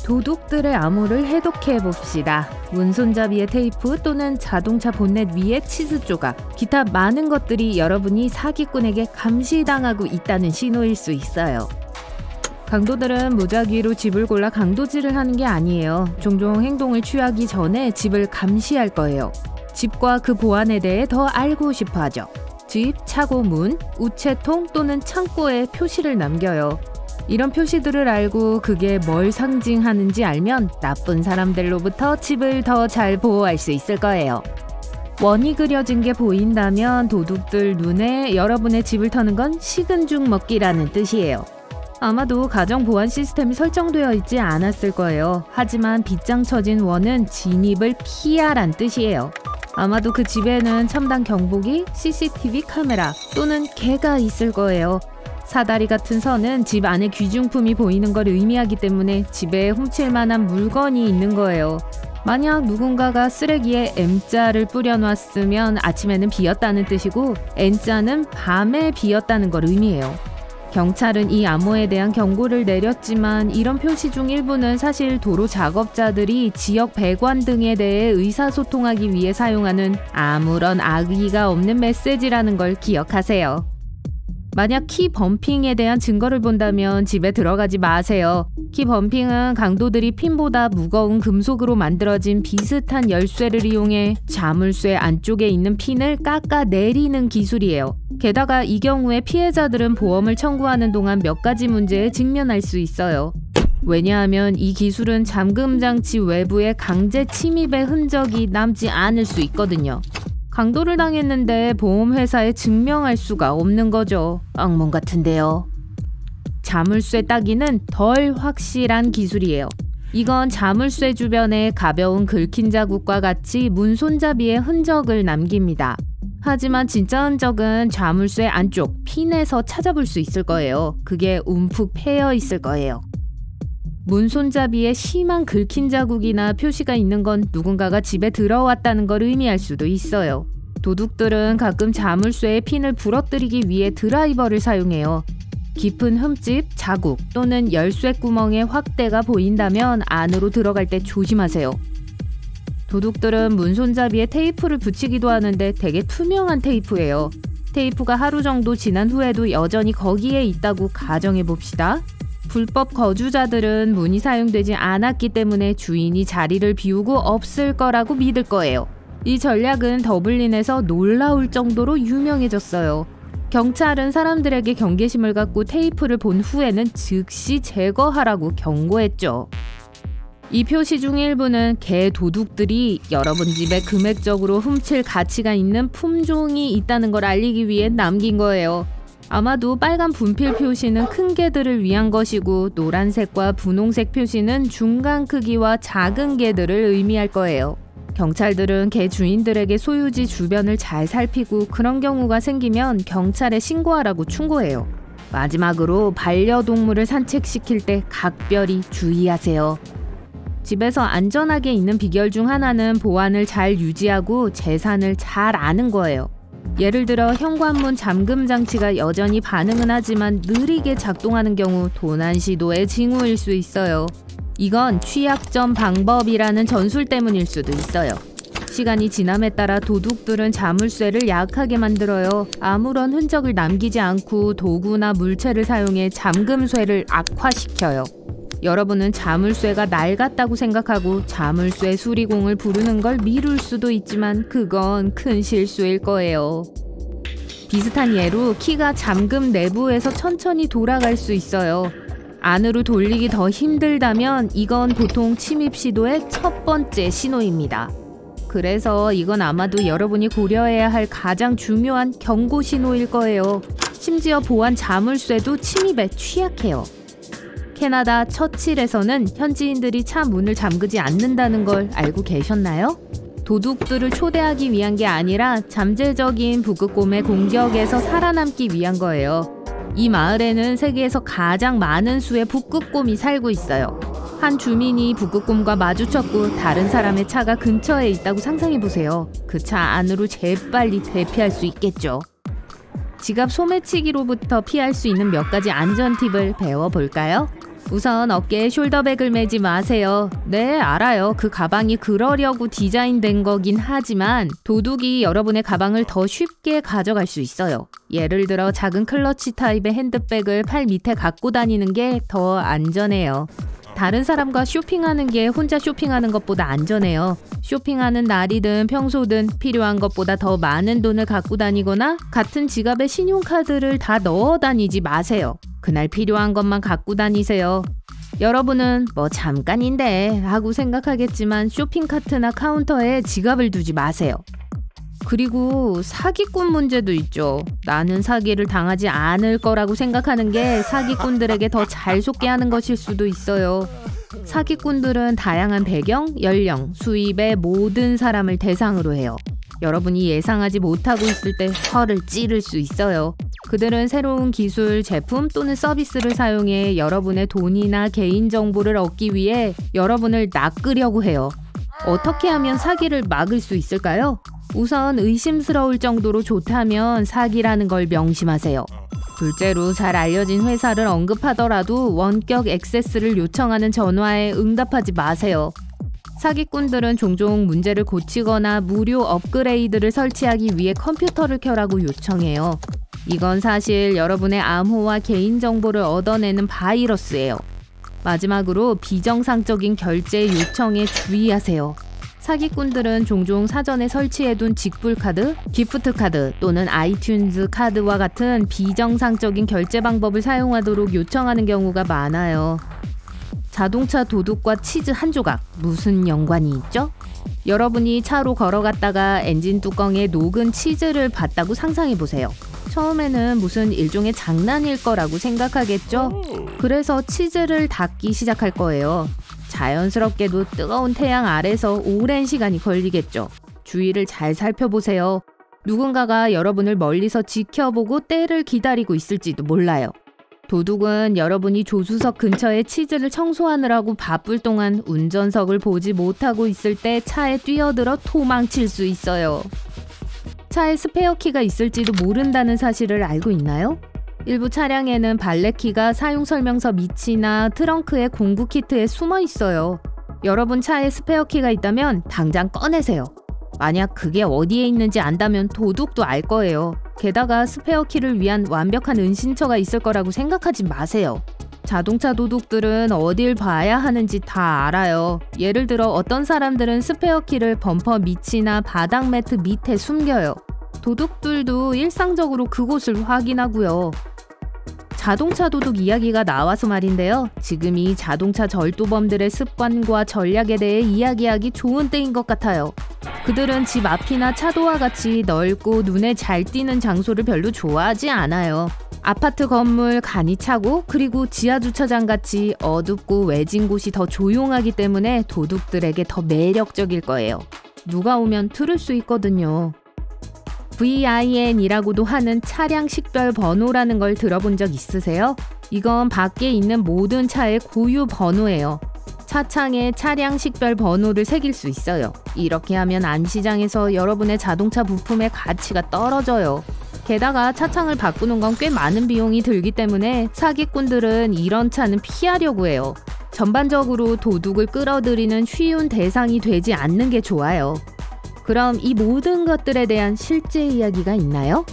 도둑들의 암호를 해독해 봅시다. 문손잡이의 테이프 또는 자동차 본넷 위에 치즈 조각, 기타 많은 것들이 여러분이 사기꾼에게 감시당하고 있다는 신호일 수 있어요. 강도들은 무작위로 집을 골라 강도질을 하는 게 아니에요. 종종 행동을 취하기 전에 집을 감시할 거예요. 집과 그 보안에 대해 더 알고 싶어 하죠. 집, 차고 문, 우체통 또는 창고에 표시를 남겨요. 이런 표시들을 알고 그게 뭘 상징하는지 알면 나쁜 사람들로부터 집을 더 잘 보호할 수 있을 거예요. 원이 그려진 게 보인다면 도둑들 눈에 여러분의 집을 터는 건 식은 죽 먹기라는 뜻이에요. 아마도 가정 보안 시스템이 설정되어 있지 않았을 거예요. 하지만 빗장 쳐진 원은 진입을 피하란 뜻이에요. 아마도 그 집에는 첨단 경보기, CCTV 카메라 또는 개가 있을 거예요. 사다리 같은 선은 집 안에 귀중품이 보이는 걸 의미하기 때문에 집에 훔칠 만한 물건이 있는 거예요. 만약 누군가가 쓰레기에 M자를 뿌려놨으면 아침에는 비었다는 뜻이고 N자는 밤에 비었다는 걸 의미해요. 경찰은 이 암호에 대한 경고를 내렸지만 이런 표시 중 일부는 사실 도로 작업자들이 지역 배관 등에 대해 의사소통하기 위해 사용하는 아무런 악의가 없는 메시지라는 걸 기억하세요. 만약 키 범핑에 대한 증거를 본다면 집에 들어가지 마세요. 키 범핑은 강도들이 핀보다 무거운 금속으로 만들어진 비슷한 열쇠를 이용해 자물쇠 안쪽에 있는 핀을 깎아 내리는 기술이에요. 게다가 이 경우에 피해자들은 보험을 청구하는 동안 몇 가지 문제에 직면할 수 있어요. 왜냐하면 이 기술은 잠금 장치 외부에 강제 침입의 흔적이 남지 않을 수 있거든요. 강도를 당했는데 보험회사에 증명할 수가 없는 거죠. 악몽 같은데요. 자물쇠 따기는 덜 확실한 기술이에요. 이건 자물쇠 주변에 가벼운 긁힌 자국과 같이 문손잡이의 흔적을 남깁니다. 하지만 진짜 흔적은 자물쇠 안쪽 핀에서 찾아볼 수 있을 거예요. 그게 움푹 패여 있을 거예요. 문손잡이에 심한 긁힌 자국이나 표시가 있는 건 누군가가 집에 들어왔다는 걸 의미할 수도 있어요. 도둑들은 가끔 자물쇠의 핀을 부러뜨리기 위해 드라이버를 사용해요. 깊은 흠집, 자국 또는 열쇠 구멍의 확대가 보인다면 안으로 들어갈 때 조심하세요. 도둑들은 문손잡이에 테이프를 붙이기도 하는데 되게 투명한 테이프예요. 테이프가 하루 정도 지난 후에도 여전히 거기에 있다고 가정해봅시다. 불법 거주자들은 문이 사용되지 않았기 때문에 주인이 자리를 비우고 없을 거라고 믿을 거예요. 이 전략은 더블린에서 놀라울 정도로 유명해졌어요. 경찰은 사람들에게 경계심을 갖고 테이프를 본 후에는 즉시 제거하라고 경고했죠. 이 표시 중 일부는 개 도둑들이 여러분 집에 금액적으로 훔칠 가치가 있는 품종이 있다는 걸 알리기 위해 남긴 거예요. 아마도 빨간 분필 표시는 큰 개들을 위한 것이고 노란색과 분홍색 표시는 중간 크기와 작은 개들을 의미할 거예요. 경찰들은 개 주인들에게 소유지 주변을 잘 살피고 그런 경우가 생기면 경찰에 신고하라고 충고해요. 마지막으로 반려동물을 산책시킬 때 각별히 주의하세요. 집에서 안전하게 있는 비결 중 하나는 보안을 잘 유지하고 재산을 잘 아는 거예요. 예를 들어 현관문 잠금 장치가 여전히 반응은 하지만 느리게 작동하는 경우 도난 시도의 징후일 수 있어요. 이건 취약점 방법이라는 전술 때문일 수도 있어요. 시간이 지남에 따라 도둑들은 자물쇠를 약하게 만들어요. 아무런 흔적을 남기지 않고 도구나 물체를 사용해 잠금쇠를 악화시켜요. 여러분은 자물쇠가 낡았다고 생각하고 자물쇠 수리공을 부르는 걸 미룰 수도 있지만 그건 큰 실수일 거예요. 비슷한 예로 키가 잠금 내부에서 천천히 돌아갈 수 있어요. 안으로 돌리기 더 힘들다면 이건 보통 침입 시도의 첫 번째 신호입니다. 그래서 이건 아마도 여러분이 고려해야 할 가장 중요한 경고 신호일 거예요. 심지어 보안 자물쇠도 침입에 취약해요. 캐나다 처칠에서는 현지인들이 차 문을 잠그지 않는다는 걸 알고 계셨나요? 도둑들을 초대하기 위한 게 아니라 잠재적인 북극곰의 공격에서 살아남기 위한 거예요. 이 마을에는 세계에서 가장 많은 수의 북극곰이 살고 있어요. 한 주민이 북극곰과 마주쳤고 다른 사람의 차가 근처에 있다고 상상해보세요. 그 차 안으로 재빨리 대피할 수 있겠죠. 지갑 소매치기로부터 피할 수 있는 몇 가지 안전 팁을 배워볼까요? 우선 어깨에 숄더백을 매지 마세요. 네, 알아요. 그 가방이 그러려고 디자인된 거긴 하지만 도둑이 여러분의 가방을 더 쉽게 가져갈 수 있어요. 예를 들어 작은 클러치 타입의 핸드백을 팔 밑에 갖고 다니는 게 더 안전해요. 다른 사람과 쇼핑하는 게 혼자 쇼핑하는 것보다 안전해요. 쇼핑하는 날이든 평소든 필요한 것보다 더 많은 돈을 갖고 다니거나 같은 지갑에 신용카드를 다 넣어 다니지 마세요. 그날 필요한 것만 갖고 다니세요. 여러분은 뭐 잠깐인데 하고 생각하겠지만 쇼핑카트나 카운터에 지갑을 두지 마세요. 그리고 사기꾼 문제도 있죠. 나는 사기를 당하지 않을 거라고 생각하는 게 사기꾼들에게 더 잘 속게 하는 것일 수도 있어요. 사기꾼들은 다양한 배경, 연령, 수입의 모든 사람을 대상으로 해요. 여러분이 예상하지 못하고 있을 때 혀를 찌를 수 있어요. 그들은 새로운 기술, 제품 또는 서비스를 사용해 여러분의 돈이나 개인정보를 얻기 위해 여러분을 낚으려고 해요. 어떻게 하면 사기를 막을 수 있을까요? 우선 의심스러울 정도로 좋다면 사기라는 걸 명심하세요. 둘째로 잘 알려진 회사를 언급하더라도 원격 액세스를 요청하는 전화에 응답하지 마세요. 사기꾼들은 종종 문제를 고치거나 무료 업그레이드를 설치하기 위해 컴퓨터를 켜라고 요청해요. 이건 사실 여러분의 암호와 개인정보를 얻어내는 바이러스예요. 마지막으로 비정상적인 결제 요청에 주의하세요. 사기꾼들은 종종 사전에 설치해둔 직불카드, 기프트카드 또는 아이튠즈 카드와 같은 비정상적인 결제 방법을 사용하도록 요청하는 경우가 많아요. 자동차 도둑과 치즈 한 조각, 무슨 연관이 있죠? 여러분이 차로 걸어갔다가 엔진 뚜껑에 녹은 치즈를 봤다고 상상해보세요. 처음에는 무슨 일종의 장난일 거라고 생각하겠죠? 그래서 치즈를 닦기 시작할 거예요. 자연스럽게도 뜨거운 태양 아래서 오랜 시간이 걸리겠죠. 주위를 잘 살펴보세요. 누군가가 여러분을 멀리서 지켜보고 때를 기다리고 있을지도 몰라요. 도둑은 여러분이 조수석 근처에 치즈를 청소하느라고 바쁠 동안 운전석을 보지 못하고 있을 때 차에 뛰어들어 도망칠 수 있어요. 차에 스페어키가 있을지도 모른다는 사실을 알고 있나요? 일부 차량에는 발렛키가 사용설명서 밑이나 트렁크의 공구 키트에 숨어 있어요. 여러분 차에 스페어키가 있다면 당장 꺼내세요. 만약 그게 어디에 있는지 안다면 도둑도 알 거예요. 게다가 스페어키를 위한 완벽한 은신처가 있을 거라고 생각하지 마세요. 자동차 도둑들은 어딜 봐야 하는지 다 알아요. 예를 들어 어떤 사람들은 스페어키를 범퍼 밑이나 바닥 매트 밑에 숨겨요. 도둑들도 일상적으로 그곳을 확인하고요. 자동차 도둑 이야기가 나와서 말인데요. 지금이 자동차 절도범들의 습관과 전략에 대해 이야기하기 좋은 때인 것 같아요. 그들은 집 앞이나 차도와 같이 넓고 눈에 잘 띄는 장소를 별로 좋아하지 않아요. 아파트 건물, 간이 차고 그리고 지하주차장 같이 어둡고 외진 곳이 더 조용하기 때문에 도둑들에게 더 매력적일 거예요. 누가 오면 들을 수 있거든요. VIN이라고도 하는 차량 식별 번호라는 걸 들어본 적 있으세요? 이건 밖에 있는 모든 차의 고유 번호예요. 차창에 차량 식별 번호를 새길 수 있어요. 이렇게 하면 안시장에서 여러분의 자동차 부품의 가치가 떨어져요. 게다가 차창을 바꾸는 건 꽤 많은 비용이 들기 때문에 사기꾼들은 이런 차는 피하려고 해요. 전반적으로 도둑을 끌어들이는 쉬운 대상이 되지 않는 게 좋아요. 그럼 이 모든 것들에 대한 실제 이야기가 있나요?